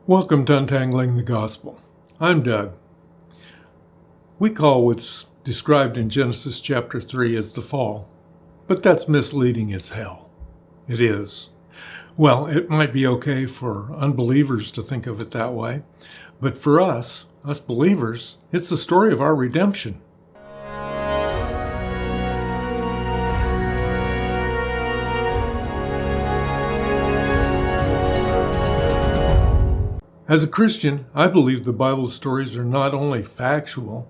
Welcome to Untangling the Gospel. I'm Doug. We call what's described in Genesis chapter 3 as the fall, but that's misleading as hell. It is. Well, it might be okay for unbelievers to think of it that way, but for us believers, it's the story of our redemption. As a Christian, I believe the Bible's stories are not only factual,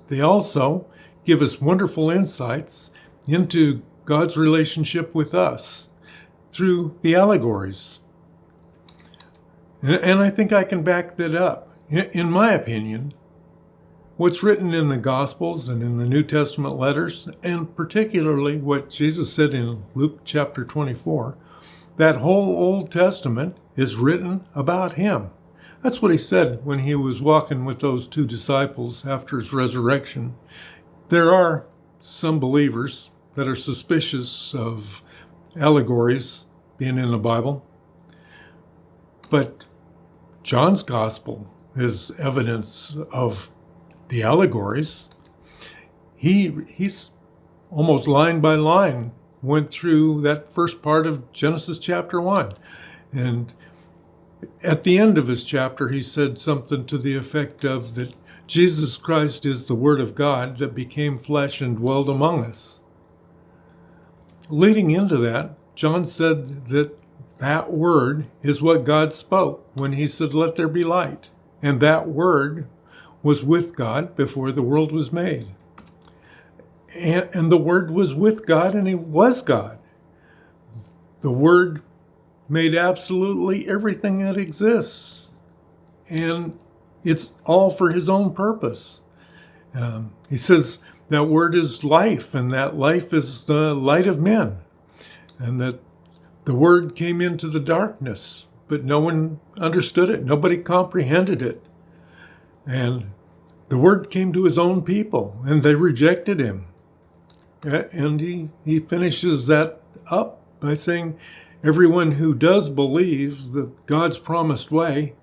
they also give us wonderful insights into God's relationship with us through the allegories. And I think I can back that up. In my opinion, what's written in the Gospels and in the New Testament letters, and particularly what Jesus said in Luke chapter 24, that whole Old Testament is written about him. That's what he said when he was walking with those two disciples after his resurrection. There are some believers that are suspicious of allegories being in the Bible, but John's Gospel is evidence of the allegories. He's almost line by line went through that first part of Genesis chapter 1. And at the end of his chapter, he said something to the effect of that Jesus Christ is the Word of God that became flesh and dwelled among us. Leading into that, John said that that word is what God spoke when he said, "Let there be light." And that word was with God before the world was made. And the Word was with God, and he was God. The Word made absolutely everything that exists. And it's all for his own purpose. He says that Word is life, and that life is the light of men. And that the Word came into the darkness, but no one understood it. Nobody comprehended it. And the Word came to his own people, and they rejected him. And he finishes that up by saying, everyone who does believe that God's promised way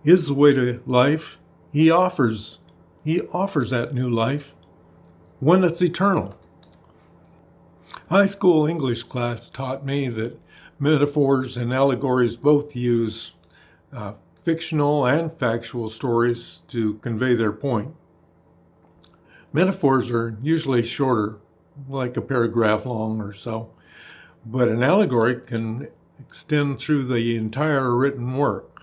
is the way to life, he offers that new life, one that's eternal. High school English class taught me that metaphors and allegories both use fictional and factual stories to convey their point. Metaphors are usually shorter, like a paragraph long or so, but an allegory can extend through the entire written work.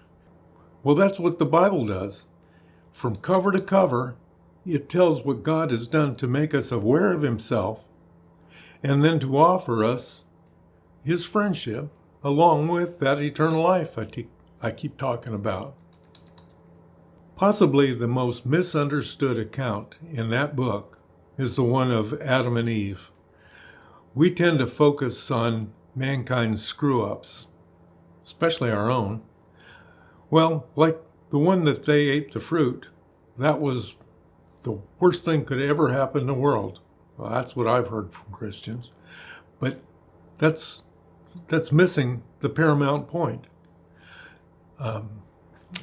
Well, that's what the Bible does. From cover to cover, it tells what God has done to make us aware of himself, and then to offer us his friendship along with that eternal life I keep talking about. Possibly the most misunderstood account in that book is the one of Adam and Eve. We tend to focus on mankind's screw-ups, especially our own. Well, like the one that they ate the fruit, that was the worst thing could ever happen in the world. Well, that's what I've heard from Christians. But that's missing the paramount point.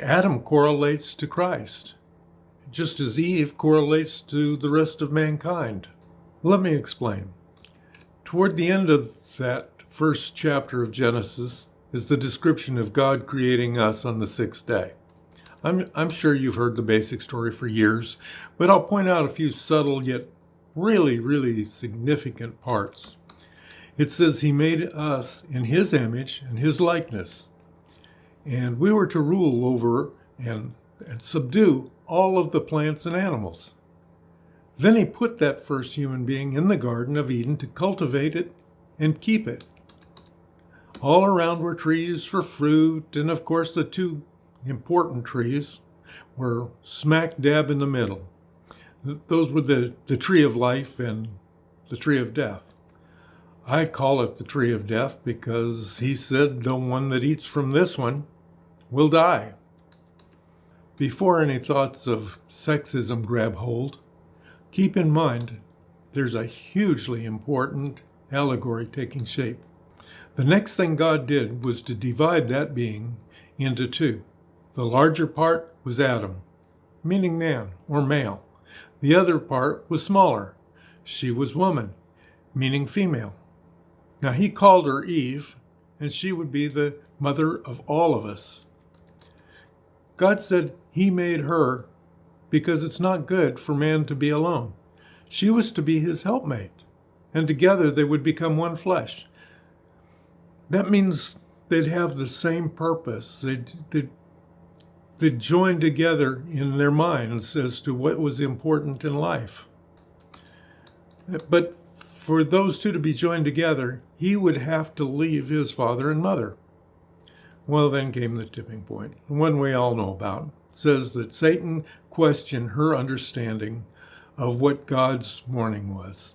Adam correlates to Christ, just as Eve correlates to the rest of mankind. Let me explain. Toward the end of that first chapter of Genesis is the description of God creating us on the sixth day. I'm sure you've heard the basic story for years, but I'll point out a few subtle yet really, really significant parts. It says he made us in his image and his likeness, and we were to rule over and subdue all of the plants and animals. Then he put that first human being in the Garden of Eden to cultivate it and keep it. All around were trees for fruit, and of course the two important trees were smack dab in the middle. Those were the tree of life and the tree of death. I call it the tree of death because he said the one that eats from this one will die. Before any thoughts of sexism grab hold, keep in mind there's a hugely important allegory taking shape. The next thing God did was to divide that being into two. The larger part was Adam, meaning man or male. The other part was smaller. She was woman, meaning female. Now he called her Eve, and she would be the mother of all of us. God said he made her because it's not good for man to be alone. She was to be his helpmate, and together they would become one flesh. That means they'd have the same purpose. They'd join together in their minds as to what was important in life. But for those two to be joined together, he would have to leave his father and mother. Well, then came the tipping point, one we all know about. It says that Satan questioned her understanding of what God's warning was.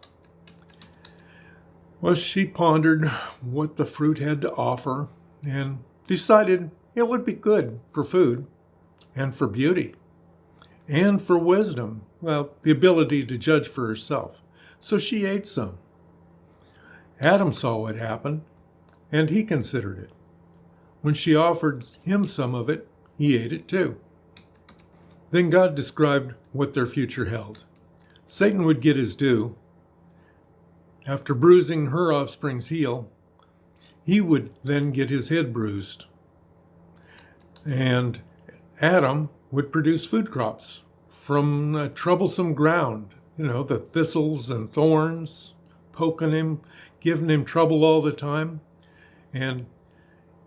Well, she pondered what the fruit had to offer and decided it would be good for food and for beauty and for wisdom, well, the ability to judge for herself. So she ate some. Adam saw what happened, and he considered it. When she offered him some of it, he ate it too. Then God described what their future held. Satan would get his due. After bruising her offspring's heel, he would then get his head bruised. And Adam would produce food crops from troublesome ground, the thistles and thorns poking him, giving him trouble all the time. And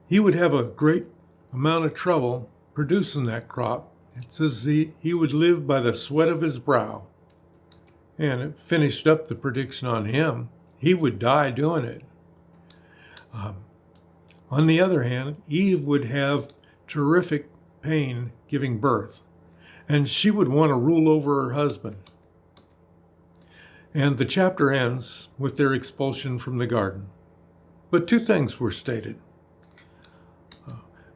he would have a great amount of trouble producing that crop. It says he would live by the sweat of his brow. And it finished up the prediction on him. He would die doing it. On the other hand, Eve would have terrific pain giving birth, and she would want to rule over her husband. And the chapter ends with their expulsion from the garden. But two things were stated.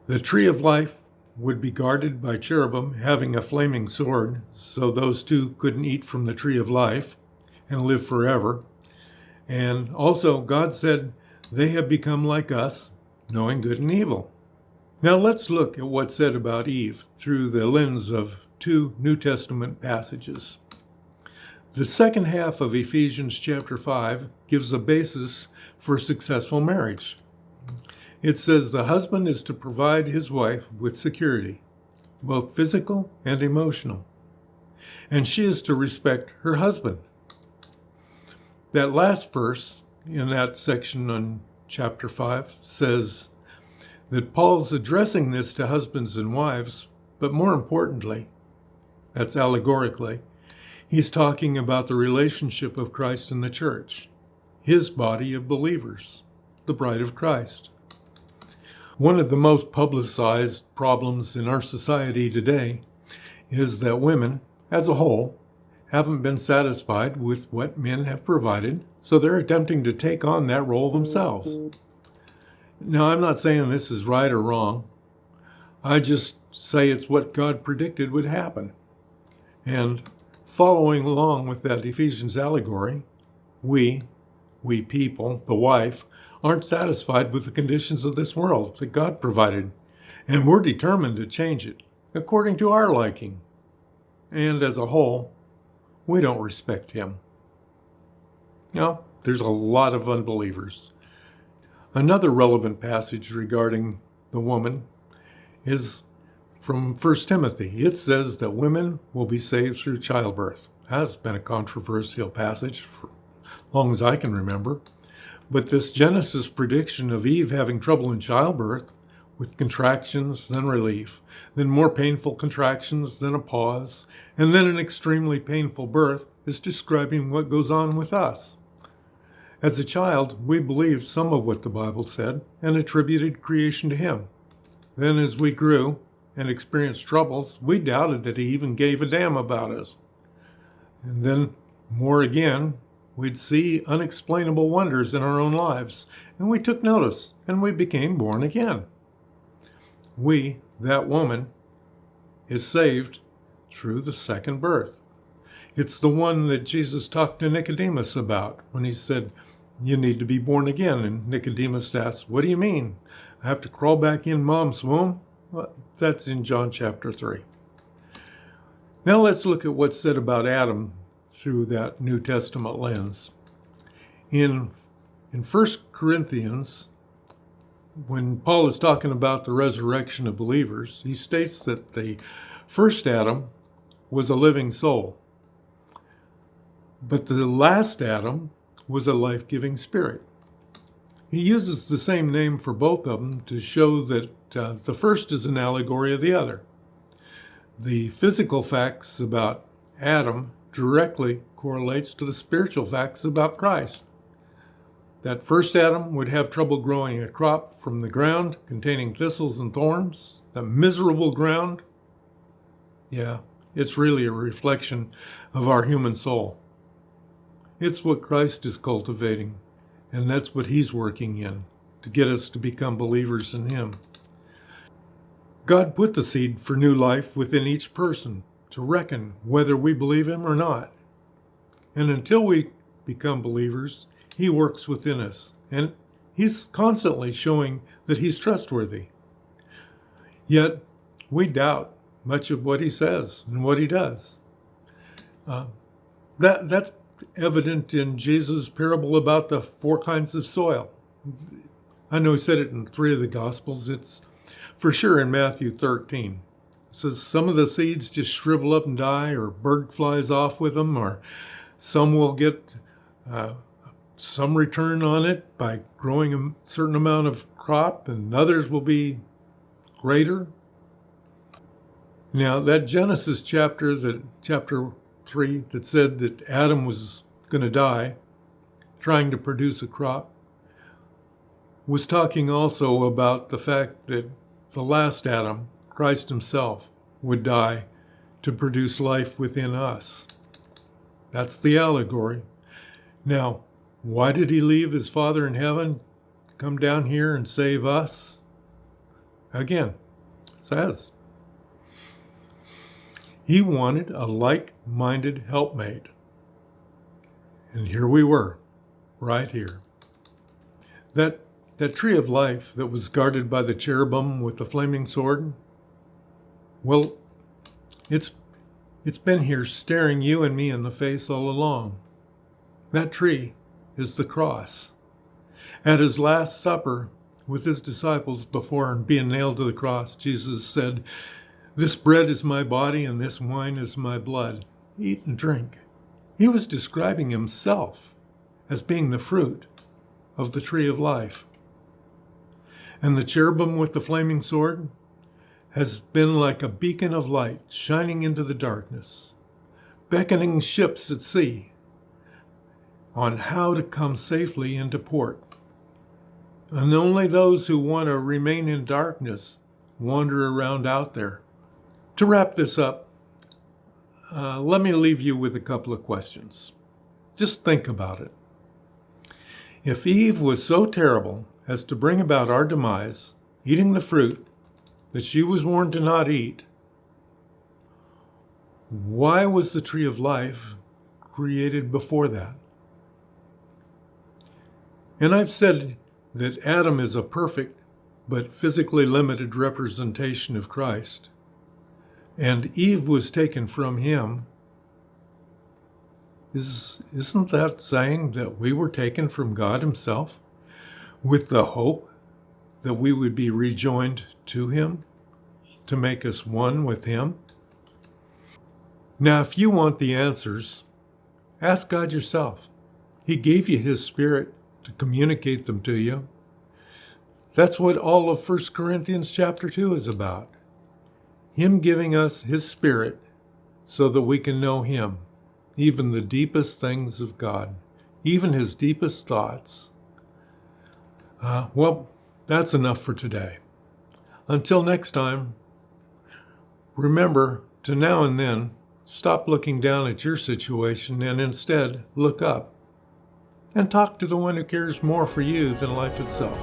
The tree of life would be guarded by cherubim having a flaming sword, so those two couldn't eat from the tree of life and live forever. And also, God said they have become like us, knowing good and evil. Now let's look at what's said about Eve through the lens of two New Testament passages. The second half of Ephesians chapter 5 gives a basis for successful marriage. It says the husband is to provide his wife with security, both physical and emotional, and she is to respect her husband. That last verse in that section on chapter 5 says that Paul's addressing this to husbands and wives, but more importantly, that's allegorically, he's talking about the relationship of Christ and the church, his body of believers, the bride of Christ. One of the most publicized problems in our society today is that women, as a whole, haven't been satisfied with what men have provided, so they're attempting to take on that role themselves. Now, I'm not saying this is right or wrong. I just say it's what God predicted would happen. And following along with that Ephesians allegory, we people, the wife, aren't satisfied with the conditions of this world that God provided. And we're determined to change it according to our liking. And as a whole, we don't respect him. There's a lot of unbelievers. Another relevant passage regarding the woman is from 1 Timothy. It says that women will be saved through childbirth. That's been a controversial passage for as long as I can remember. But this Genesis prediction of Eve having trouble in childbirth, with contractions, then relief, then more painful contractions, then a pause, and then an extremely painful birth, is describing what goes on with us. As a child, we believed some of what the Bible said and attributed creation to him. Then as we grew and experienced troubles, we doubted that he even gave a damn about us. And then more again, we'd see unexplainable wonders in our own lives, and we took notice, and we became born again. We, that woman, is saved through the second birth. It's the one that Jesus talked to Nicodemus about when he said, you need to be born again. And Nicodemus asked, what do you mean? I have to crawl back in mom's womb? Well, that's in John chapter 3. Now let's look at what's said about Adam through that New Testament lens. In 1 Corinthians, when Paul is talking about the resurrection of believers, he states that the first Adam was a living soul, but the last Adam was a life-giving spirit. He uses the same name for both of them to show that the first is an allegory of the other. The physical facts about Adam directly correlates to the spiritual facts about Christ. That first Adam would have trouble growing a crop from the ground containing thistles and thorns. That miserable ground, yeah, it's really a reflection of our human soul. It's what Christ is cultivating, and that's what he's working in to get us to become believers in him. God put the seed for new life within each person to reckon whether we believe him or not. And until we become believers, he works within us, and he's constantly showing that he's trustworthy. Yet, we doubt much of what he says and what he does. That's evident in Jesus' parable about the 4 kinds of soil. I know he said it in 3 of the Gospels. It's for sure in Matthew 13. It says some of the seeds just shrivel up and die, or bird flies off with them, or some will get some return on it by growing a certain amount of crop, and others will be greater. Now, that Genesis chapter 3, that said that Adam was going to die trying to produce a crop, was talking also about the fact that the last Adam, Christ himself, would die to produce life within us. That's the allegory. Now, why did he leave his Father in heaven, come down here and save us? Again, it says, he wanted a like-minded helpmate. And here we were, right here. That tree of life that was guarded by the cherubim with the flaming sword, well, it's been here staring you and me in the face all along. That tree is the cross. At his Last Supper with his disciples before being nailed to the cross, Jesus said, "This bread is my body and this wine is my blood. Eat and drink." He was describing himself as being the fruit of the tree of life. And the cherubim with the flaming sword has been like a beacon of light shining into the darkness, beckoning ships at sea on how to come safely into port. And only those who want to remain in darkness wander around out there. To wrap this up, let me leave you with a couple of questions. Just think about it. If Eve was so terrible as to bring about our demise, eating the fruit that she was warned to not eat, why was the tree of life created before that? And I've said that Adam is a perfect but physically limited representation of Christ, and Eve was taken from him. Isn't that saying that we were taken from God himself with the hope that we would be rejoined to him to make us one with him? Now, if you want the answers, ask God yourself. He gave you his Spirit to communicate them to you. That's what all of 1 Corinthians chapter 2 is about. Him giving us his Spirit so that we can know him, even the deepest things of God, even his deepest thoughts. Well, that's enough for today. Until next time, remember to now and then stop looking down at your situation and instead look up and talk to the one who cares more for you than life itself.